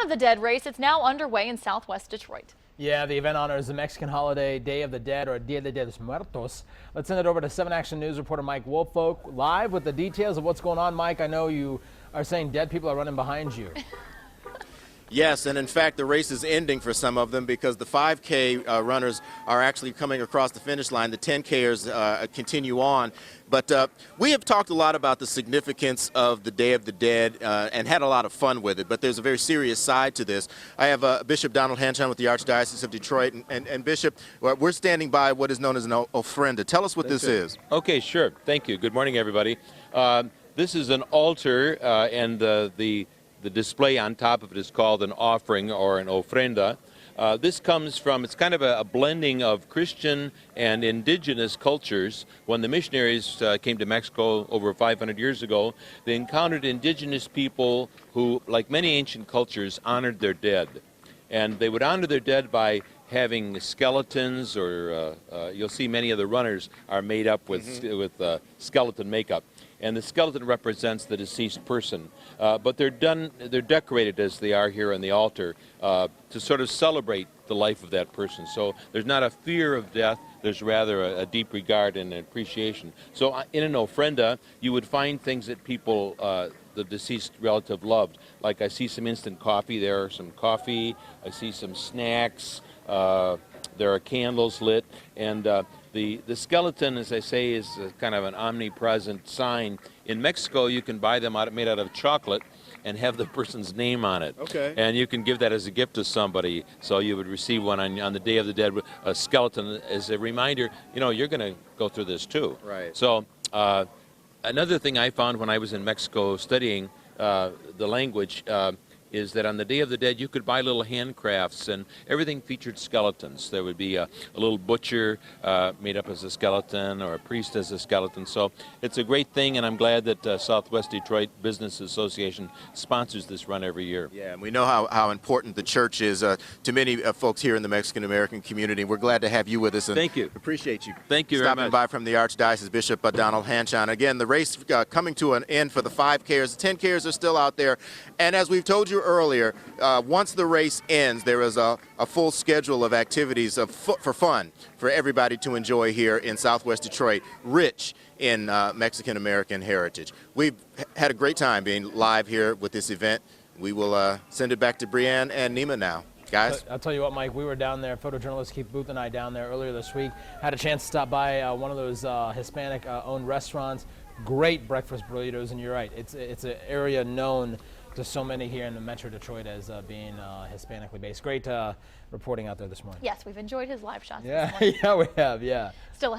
of the Dead race. It's now underway in southwest Detroit. Yeah, the event honors the Mexican holiday, Day of the Dead, or Dia de los Muertos. Let's send it over to 7 Action News reporter Mike Woolfolk, live with the details of what's going on. Mike, I know you are saying dead people are running behind you. Yes, and in fact, the race is ending for some of them because the 5K runners are actually coming across the finish line. The 10Kers continue on. But we have talked a lot about the significance of the Day of the Dead and had a lot of fun with it. But there's a very serious side to this. I have Bishop Donald Hanchon with the Archdiocese of Detroit. And Bishop, we're standing by what is known as an ofrenda. Tell us what this is. Okay, sure. Thank you. Good morning, everybody. This is an altar, and the display on top of it is called an offering or an ofrenda. This comes from, it's kind of a blending of Christian and indigenous cultures. When the missionaries came to Mexico over 500 years ago, they encountered indigenous people who, like many ancient cultures, honored their dead. And they would honor their dead by having skeletons, or you'll see many of the runners are made up with, skeleton makeup. And the skeleton represents the deceased person. But they're decorated as they are here on the altar to sort of celebrate the life of that person. So there's not a fear of death, there's rather a deep regard and appreciation. So in an ofrenda, you would find things that people, the deceased relative loved. Like I see some instant coffee there, some coffee, I see some snacks, there are candles lit, and the skeleton, as I say, is kind of an omnipresent sign. In Mexico, you can buy them made out of chocolate and have the person's name on it. Okay. And you can give that as a gift to somebody. So you would receive one on the Day of the Dead, a skeleton as a reminder, you know, you're going to go through this too. Right. So another thing I found when I was in Mexico studying the language is that on the Day of the Dead you could buy little handcrafts, and everything featured skeletons. There would be a little butcher made up as a skeleton, or a priest as a skeleton. So it's a great thing, and I'm glad that Southwest Detroit Business Association sponsors this run every year. Yeah, and we know how important the church is to many folks here in the Mexican-American community. We're glad to have you with us. And thank you. Appreciate you. Thank you very much. Stopping by from the Archdiocese, Bishop Donald Hanchon. Again, the race coming to an end for the 5Kers. The 10Kers are still out there. And as we've told you earlier, once the race ends, there is a full schedule of activities for fun for everybody to enjoy here in Southwest Detroit, rich in Mexican-American heritage. We've had a great time being live here with this event. We will send it back to Brianne and Nima now. Guys? I'll tell you what, Mike, we were down there, photojournalist Keith Booth and I down there earlier this week, had a chance to stop by one of those Hispanic-owned restaurants. Great breakfast burritos, and you're right, it's an area known to so many here in the Metro Detroit as being Hispanically based. Great reporting out there this morning. Yes, we've enjoyed his live shots. Yeah, yeah, we have, yeah. Still